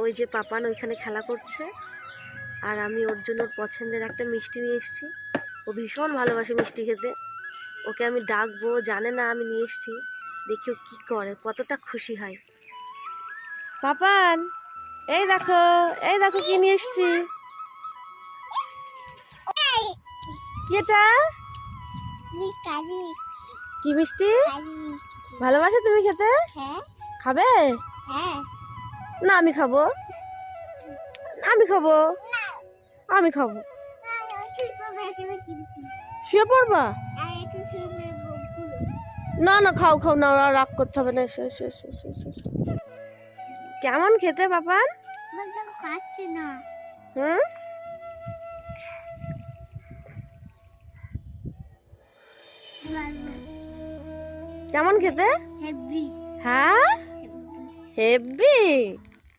ওই যে পাপান ওইখানে খেলা করছে, আর আমি ওর জন্য ওর পছন্দের একটা মিষ্টি নিয়ে এসেছি। ও ভীষণ ভালোবাসে মিষ্টি খেতে। ওকে আমি ডাকবো, জানে না আমি নিয়ে এসেছি। দেখি ও কী করে, কতটা খুশি হয়। পাপান, এই দেখো, এই দেখো কি নিয়ে এসেছি। কি এটা? কি মিষ্টি? ভালোবাসো তুমি খেতে? খাবে? না আমি খাবো, আমি খাবো, আমি খাবো। শুয়ে পড়বা? না না, খাও খাও, না রাগ করতে হবে না। কেমন খেতে পাপান? হুম, কেমন খেতে? হ্যাঁ, হেব্বি।